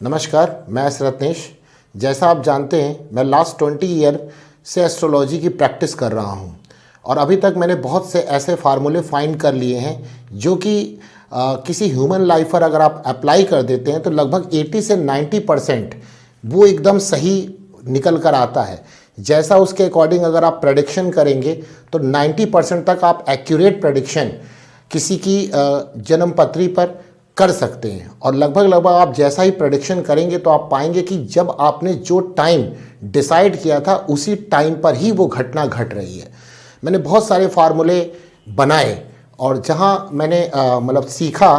नमस्कार, मैं एस रत्नेश। जैसा आप जानते हैं, मैं लास्ट 20 ईयर से एस्ट्रोलॉजी की प्रैक्टिस कर रहा हूं और अभी तक मैंने बहुत से ऐसे फार्मूले फाइंड कर लिए हैं जो कि किसी ह्यूमन लाइफ पर अगर आप अप्लाई कर देते हैं तो लगभग 80 से 90% वो एकदम सही निकल कर आता है। जैसा उसके अकॉर्डिंग अगर आप प्रेडिक्शन करेंगे तो 90% तक आप एक्यूरेट प्रेडिक्शन किसी की जन्म पत्री पर कर सकते हैं। और लगभग आप जैसा ही प्रेडिक्शन करेंगे तो आप पाएंगे कि जब आपने जो टाइम डिसाइड किया था उसी टाइम पर ही वो घटना घट रही है। मैंने बहुत सारे फार्मूले बनाए और जहां मैंने सीखा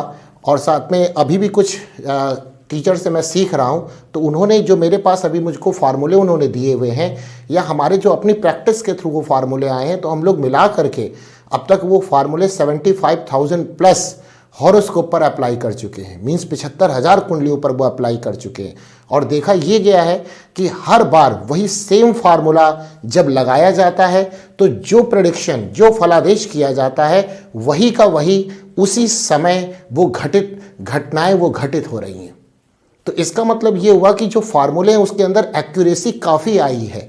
और साथ में अभी भी कुछ टीचर से मैं सीख रहा हूं, तो उन्होंने जो मेरे पास अभी मुझको फार्मूले उन्होंने दिए हुए हैं या हमारे जो अपनी प्रैक्टिस के थ्रू वो फार्मूले आए हैं, तो हम लोग मिला करके अब तक वो फार्मूले 75,000 प्लस हॉरोस्कोप पर अप्लाई कर चुके हैं। मीन्स 75,000 कुंडलियों पर वो अप्लाई कर चुके हैं और देखा ये गया है कि हर बार वही सेम फार्मूला जब लगाया जाता है तो जो प्रेडिक्शन, जो फलादेश किया जाता है वही का वही उसी समय वो घटनाएं वो घटित हो रही हैं। तो इसका मतलब ये हुआ कि जो फार्मूले हैं उसके अंदर एक्यूरेसी काफ़ी आई है।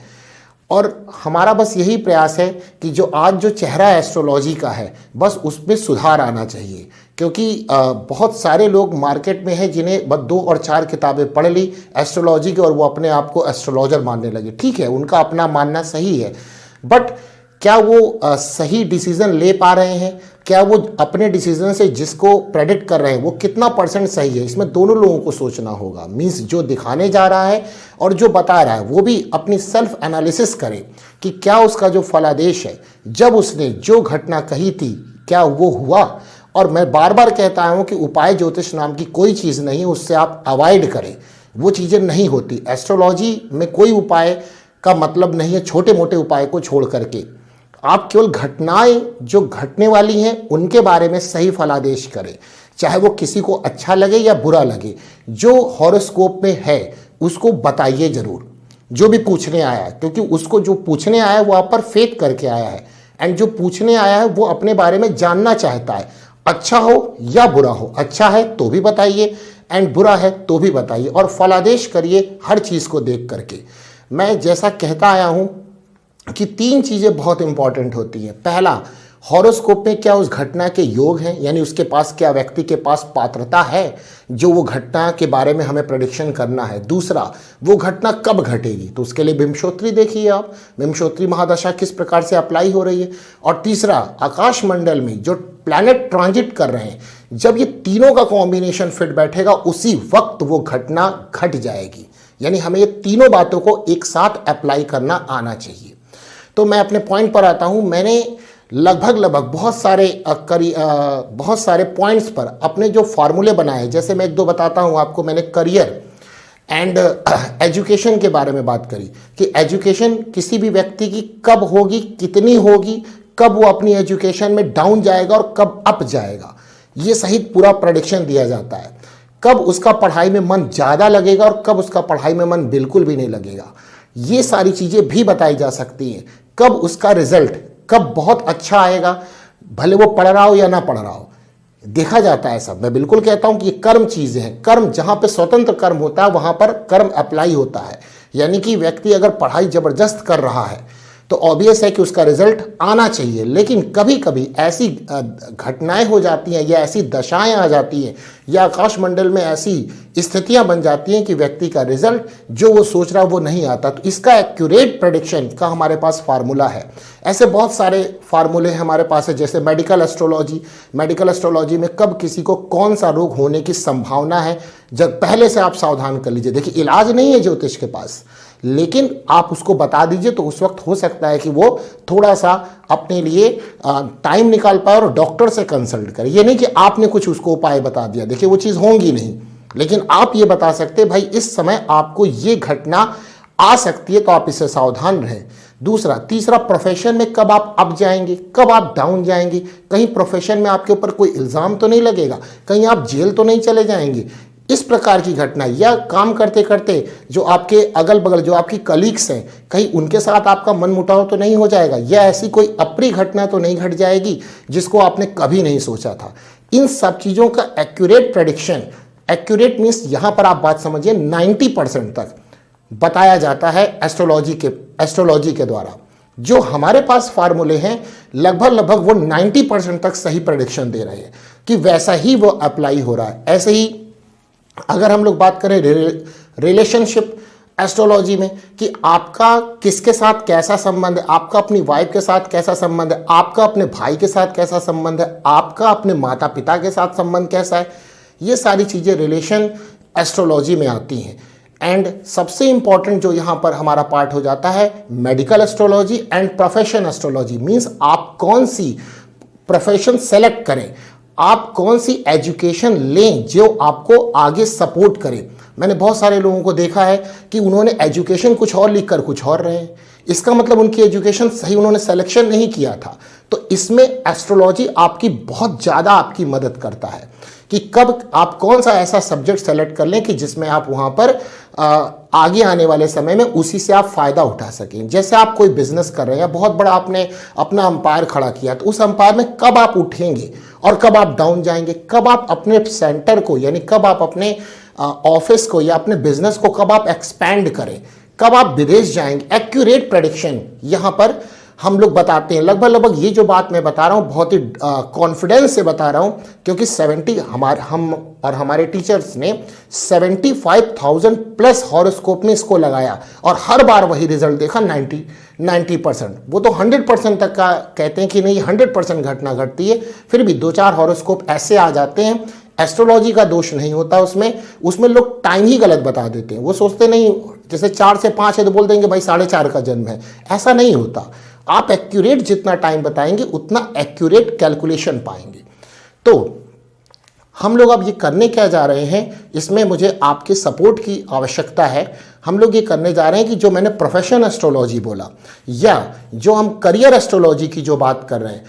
और हमारा बस यही प्रयास है कि जो आज जो चेहरा एस्ट्रोलॉजी का है बस उसमें सुधार आना चाहिए, क्योंकि बहुत सारे लोग मार्केट में हैं जिन्हें बस 2 और 4 किताबें पढ़ ली एस्ट्रोलॉजी की और वो अपने आप को एस्ट्रोलॉजर मानने लगे। ठीक है, उनका अपना मानना सही है, बट क्या वो सही डिसीजन ले पा रहे हैं? क्या वो अपने डिसीजन से जिसको प्रेडिक्ट कर रहे हैं वो कितना % सही है? इसमें दोनों लोगों को सोचना होगा। मीन्स जो दिखाने जा रहा है और जो बता रहा है वो भी अपनी सेल्फ एनालिसिस करे कि क्या उसका जो फलादेश है, जब उसने जो घटना कही थी क्या वो हुआ। और मैं बार बार कहता हूँ कि उपाय ज्योतिष नाम की कोई चीज़ नहीं है, उससे आप अवॉइड करें। वो चीज़ें नहीं होती। एस्ट्रोलॉजी में कोई उपाय का मतलब नहीं है छोटे मोटे उपाय को छोड़ करके। आप केवल घटनाएं जो घटने वाली हैं उनके बारे में सही फलादेश करें, चाहे वो किसी को अच्छा लगे या बुरा लगे। जो हॉरोस्कोप में है उसको बताइए ज़रूर, जो भी पूछने आया है, क्योंकि उसको जो पूछने आया है वो आप पर फेथ करके आया है। एंड जो पूछने आया है वो अपने बारे में जानना चाहता है, अच्छा हो या बुरा हो। अच्छा है तो भी बताइए एंड बुरा है तो भी बताइए, और फलादेश करिए हर चीज़ को देख करके। मैं जैसा कहता आया हूँ कि 3 चीज़ें बहुत इंपॉर्टेंट होती हैं। पहला, हॉरोस्कोप में क्या उस घटना के योग हैं, यानी उसके पास क्या व्यक्ति के पास पात्रता है जो वो घटना के बारे में हमें प्रेडिक्शन करना है। दूसरा, वो घटना कब घटेगी, तो उसके लिए बिंबशोत्री देखिए आप, बिंबशोत्री महादशा किस प्रकार से अप्लाई हो रही है। और तीसरा, आकाश मंडल में जो प्लैनेट ट्रांजिट कर रहे हैं, जब ये तीनों का कॉम्बिनेशन फिट बैठेगा उसी वक्त वो घटना घट जाएगी। यानी हमें ये तीनों बातों को एक साथ अप्लाई करना आना चाहिए। तो मैं अपने पॉइंट पर आता हूं। मैंने लगभग बहुत सारे पॉइंट्स पर अपने जो फार्मूले बनाए, जैसे मैं 1-2 बताता हूं आपको। मैंने करियर एंड एजुकेशन के बारे में बात करी कि एजुकेशन किसी भी व्यक्ति की कब होगी, कितनी होगी, कब वो अपनी एजुकेशन में डाउन जाएगा और कब अप जाएगा, ये सहित पूरा प्रेडिक्शन दिया जाता है। कब उसका पढ़ाई में मन ज़्यादा लगेगा और कब उसका पढ़ाई में मन बिल्कुल भी नहीं लगेगा, ये सारी चीज़ें भी बताई जा सकती हैं। कब उसका रिजल्ट कब बहुत अच्छा आएगा, भले वो पढ़ रहा हो या ना पढ़ रहा हो, देखा जाता है सब। मैं बिल्कुल कहता हूं कि ये कर्म चीज़ें हैं। कर्म जहां पे स्वतंत्र कर्म होता है वहां पर कर्म अप्लाई होता है। यानी कि व्यक्ति अगर पढ़ाई जबरदस्त कर रहा है तो ऑब्वियस है कि उसका रिजल्ट आना चाहिए। लेकिन कभी कभी ऐसी घटनाएं हो जाती हैं या ऐसी दशाएं आ जाती हैं या आकाश मंडल में ऐसी स्थितियां बन जाती हैं कि व्यक्ति का रिजल्ट जो वो सोच रहा है वो नहीं आता। तो इसका एक्यूरेट प्रेडिक्शन का हमारे पास फार्मूला है। ऐसे बहुत सारे फार्मूले हमारे पास है, जैसे मेडिकल एस्ट्रोलॉजी। मेडिकल एस्ट्रोलॉजी में कब किसी को कौन सा रोग होने की संभावना है, जब पहले से आप सावधान कर लीजिए। देखिए, इलाज नहीं है ज्योतिष के पास, लेकिन आप उसको बता दीजिए तो उस वक्त हो सकता है कि वो थोड़ा सा अपने लिए टाइम निकाल पाए और डॉक्टर से कंसल्ट करे। ये नहीं कि आपने कुछ उसको उपाय बता दिया, देखिए वो चीज़ होंगी नहीं, लेकिन आप ये बता सकते भाई इस समय आपको ये घटना आ सकती है तो आप इससे सावधान रहें। दूसरा, तीसरा, प्रोफेशन में कब आप अप जाएंगे, कब आप डाउन जाएंगे, कहीं प्रोफेशन में आपके ऊपर कोई इल्ज़ाम तो नहीं लगेगा, कहीं आप जेल तो नहीं चले जाएंगे। इस प्रकार की घटना, या काम करते करते जो आपके अगल बगल जो आपकी कलीग्स हैं, कहीं उनके साथ आपका मनमुटाव तो नहीं हो जाएगा, या ऐसी कोई अप्रिय घटना तो नहीं घट जाएगी जिसको आपने कभी नहीं सोचा था। इन सब चीज़ों का एक्यूरेट प्रेडिक्शन एक्यूरेट मीन्स यहाँ पर आप बात समझिए 90% तक बताया जाता है एस्ट्रोलॉजी के द्वारा। जो हमारे पास फार्मूले हैं लगभग वो 90% तक सही प्रेडिक्शन दे रहे हैं कि वैसा ही वो अप्लाई हो रहा है। ऐसे ही अगर हम लोग बात करें रिलेशनशिप एस्ट्रोलॉजी में कि आपका किसके साथ कैसा संबंध है, आपका अपनी वाइफ के साथ कैसा संबंध है, आपका अपने भाई के साथ कैसा संबंध है, आपका अपने माता पिता के साथ संबंध कैसा है, ये सारी चीज़ें रिलेशन एस्ट्रोलॉजी में आती हैं। एंड सबसे इंपॉर्टेंट जो यहाँ पर हमारा पार्ट हो जाता है medical astrology and profession astrology. Means आप कौन सी प्रोफेशन सेलेक्ट करें, आप कौन सी एजुकेशन लें जो आपको आगे सपोर्ट करे। मैंने बहुत सारे लोगों को देखा है कि उन्होंने एजुकेशन कुछ और लिख कर कुछ और रहे हैं, इसका मतलब उनकी एजुकेशन सही उन्होंने सिलेक्शन नहीं किया था। तो इसमें एस्ट्रोलॉजी आपकी बहुत ज़्यादा आपकी मदद करता है कि कब आप कौन सा ऐसा सब्जेक्ट सेलेक्ट कर लें कि जिसमें आप वहाँ पर आगे आने वाले समय में उसी से आप फ़ायदा उठा सकें। जैसे आप कोई बिजनेस कर रहे हैं या बहुत बड़ा आपने अपना अंपायर खड़ा किया, तो उस अंपायर में कब आप उठेंगे और कब आप डाउन जाएंगे, कब आप अपने सेंटर को यानी कब आप अपने ऑफिस को या अपने बिजनेस को कब आप एक्सपैंड करें, कब आप विदेश जाएंगे, एक्यूरेट प्रेडिक्शन यहाँ पर हम लोग बताते हैं। लगभग ये जो बात मैं बता रहा हूँ बहुत ही कॉन्फिडेंस से बता रहा हूँ, क्योंकि हम और हमारे टीचर्स ने 75,000 प्लस हॉरोस्कोप में इसको लगाया और हर बार वही रिजल्ट देखा 90%। वो तो 100% तक का कहते हैं कि नहीं 100% घटना घटती है, फिर भी 2-4 हॉरोस्कोप ऐसे आ जाते हैं। एस्ट्रोलॉजी का दोष नहीं होता उसमें लोग टाइम ही गलत बता देते हैं। वो सोचते नहीं जैसे 4 से 5 है तो बोल देंगे भाई 4:30 का जन्म है, ऐसा नहीं होता। आप एक्यूरेट जितना टाइम बताएंगे उतना एक्यूरेट कैलकुलेशन पाएंगे। तो हम लोग अब ये करने क्या जा रहे हैं, इसमें मुझे आपके सपोर्ट की आवश्यकता है। हम लोग ये करने जा रहे हैं कि जो मैंने प्रोफेशन एस्ट्रोलॉजी बोला या जो हम करियर एस्ट्रोलॉजी की जो बात कर रहे हैं,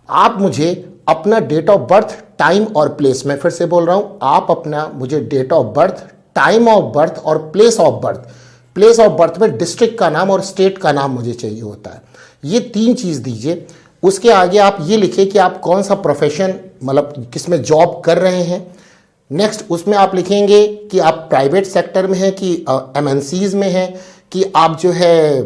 आप मुझे अपना डेट ऑफ बर्थ, टाइम और प्लेस, मैं फिर से बोल रहा हूँ, आप अपना मुझे date of birth, time of birth और प्लेस ऑफ बर्थ में डिस्ट्रिक्ट का नाम और स्टेट का नाम मुझे चाहिए होता है। ये 3 चीज़ दीजिए। उसके आगे आप ये लिखिए कि आप कौन सा प्रोफेशन मतलब किस में जॉब कर रहे हैं। नेक्स्ट उसमें आप लिखेंगे कि आप प्राइवेट सेक्टर में हैं कि MNCs में हैं कि आप जो है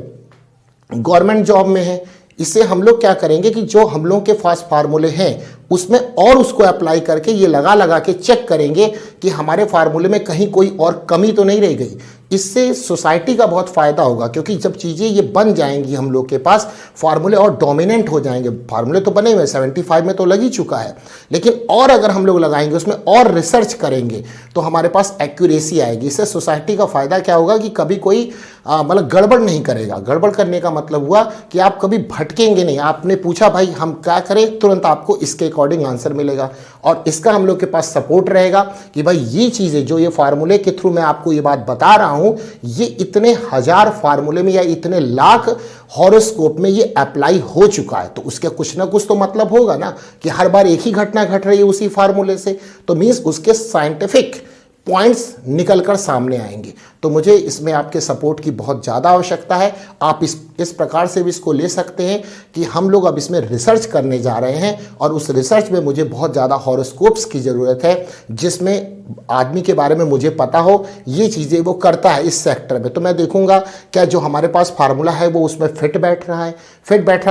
गवर्नमेंट जॉब में हैं। इससे हम लोग क्या करेंगे कि जो हम लोगों के पास फार्मूले हैं उसमें और उसको अप्लाई करके ये लगा के चेक करेंगे कि हमारे फार्मूले में कहीं कोई और कमी तो नहीं रह गई। इससे सोसाइटी का बहुत फ़ायदा होगा, क्योंकि जब चीज़ें ये बन जाएंगी हम लोग के पास फार्मूले और डोमिनेंट हो जाएंगे। फार्मूले तो बने हुए 75 में तो लग ही चुका है, लेकिन और अगर हम लोग लगाएंगे उसमें और रिसर्च करेंगे तो हमारे पास एक्यूरेसी आएगी। इससे सोसाइटी का फ़ायदा क्या होगा कि कभी कोई मतलब गड़बड़ नहीं करेगा। गड़बड़ करने का मतलब हुआ कि आप कभी भटकेंगे नहीं। आपने पूछा भाई हम क्या करें, तुरंत आपको इसके अकॉर्डिंग आंसर मिलेगा। और इसका हम लोग के पास सपोर्ट रहेगा कि भाई ये चीज़ें जो ये फार्मूले के थ्रू मैं आपको ये बात बता रहा हूँ, ये इतने 1000 फार्मूले में या इतने लाख हॉरोस्कोप में ये अप्लाई हो चुका है। तो उसके कुछ ना कुछ तो मतलब होगा ना कि हर बार एक ही घटना घट रही है उसी फार्मूले से, तो मीन्स उसके साइंटिफिक पॉइंट्स निकलकर सामने आएंगे। तो मुझे इसमें आपके सपोर्ट की बहुत ज़्यादा आवश्यकता है। आप इस प्रकार से भी इसको ले सकते हैं कि हम लोग अब इसमें रिसर्च करने जा रहे हैं और उस रिसर्च में मुझे बहुत ज़्यादा हॉरोस्कोप्स की ज़रूरत है, जिसमें आदमी के बारे में मुझे पता हो ये चीज़ें वो करता है इस सेक्टर में। तो मैं देखूंगा क्या जो हमारे पास फार्मूला है वो उसमें फिट बैठ रहा है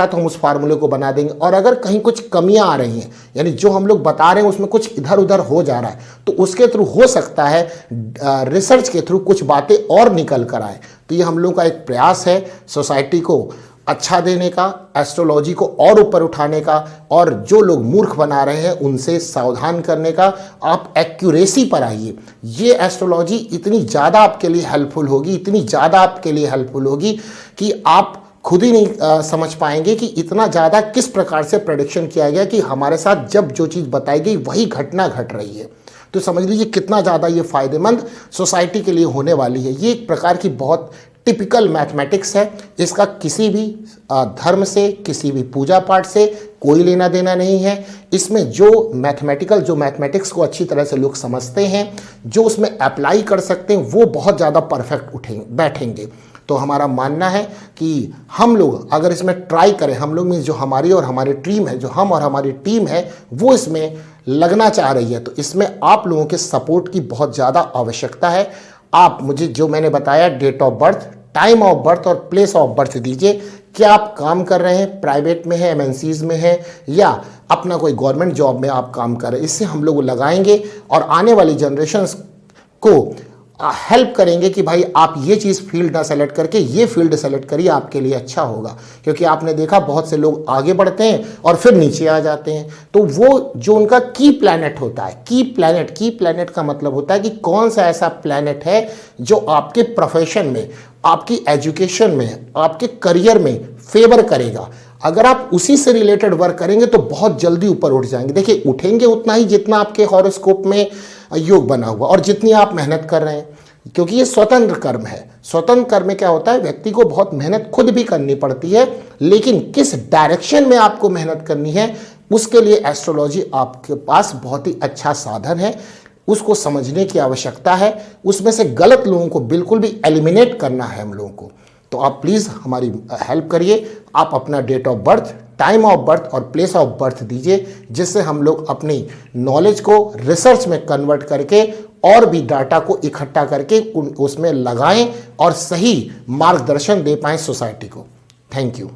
तो हम उस फार्मूले को बना देंगे। और अगर कहीं कुछ कमियां आ रही हैं, यानी जो हम लोग बता रहे हैं उसमें कुछ इधर उधर हो जा रहा है, तो उसके थ्रू हो सकता है रिसर्च के थ्रू कुछ बातें और निकल कर आए। तो ये हम लोग का एक प्रयास है सोसाइटी को अच्छा देने का, एस्ट्रोलॉजी को और ऊपर उठाने का, और जो लोग मूर्ख बना रहे हैं उनसे सावधान करने का। आप एक्यूरेसी पर आइए। ये एस्ट्रोलॉजी इतनी ज़्यादा आपके लिए हेल्पफुल होगी कि आप खुद ही नहीं समझ पाएंगे कि इतना ज़्यादा किस प्रकार से प्रेडिक्शन किया गया कि हमारे साथ जब जो चीज़ बताई गई वही घटना घट रही है। तो समझ लीजिए कितना ज़्यादा ये फ़ायदेमंद सोसाइटी के लिए होने वाली है। ये एक प्रकार की बहुत टिपिकल मैथमेटिक्स है। इसका किसी भी धर्म से, किसी भी पूजा पाठ से कोई लेना देना नहीं है। इसमें जो मैथमेटिक्स को अच्छी तरह से लोग समझते हैं, जो उसमें अप्लाई कर सकते हैं, वो बहुत ज़्यादा परफेक्ट बैठेंगे। तो हमारा मानना है कि हम लोग अगर इसमें ट्राई करें, हम लोग मीन्स जो हमारी और हमारी टीम है, जो हम और हमारी टीम है वो इसमें लगना चाह रही है, तो इसमें आप लोगों के सपोर्ट की बहुत ज़्यादा आवश्यकता है। आप मुझे जो मैंने बताया date of birth, time of birth और प्लेस ऑफ बर्थ दीजिए। क्या आप काम कर रहे हैं, प्राइवेट में है, एमएनसीज में है, या अपना कोई गवर्नमेंट जॉब में आप काम कर रहे हैं, इससे हम लोग लगाएंगे और आने वाली जनरेशन्स को हेल्प करेंगे कि भाई आप ये चीज़ फील्ड ना सेलेक्ट करके ये फील्ड सेलेक्ट करिए, आपके लिए अच्छा होगा। क्योंकि आपने देखा बहुत से लोग आगे बढ़ते हैं और फिर नीचे आ जाते हैं। तो वो जो उनका की प्लैनेट होता है, की प्लैनेट का मतलब होता है कि कौन सा ऐसा प्लैनेट है जो आपके प्रोफेशन में, आपकी एजुकेशन में, आपके करियर में फेवर करेगा। अगर आप उसी से रिलेटेड वर्क करेंगे तो बहुत जल्दी ऊपर उठ जाएंगे। देखिए, उठेंगे उतना ही जितना आपके हॉरोस्कोप में योग बना हुआ और जितनी आप मेहनत कर रहे हैं, क्योंकि ये स्वतंत्र कर्म है। स्वतंत्र कर्म में क्या होता है, व्यक्ति को बहुत मेहनत खुद भी करनी पड़ती है, लेकिन किस डायरेक्शन में आपको मेहनत करनी है उसके लिए एस्ट्रोलॉजी आपके पास बहुत ही अच्छा साधन है। उसको समझने की आवश्यकता है, उसमें से गलत लोगों को बिल्कुल भी एलिमिनेट करना है हम लोगों को। तो आप प्लीज़ हमारी हेल्प करिए। आप अपना date of birth, time of birth और प्लेस ऑफ बर्थ दीजिए, जिससे हम लोग अपनी नॉलेज को रिसर्च में कन्वर्ट करके और भी डाटा को इकट्ठा करके उसमें लगाएं और सही मार्गदर्शन दे पाएं सोसाइटी को। Thank you.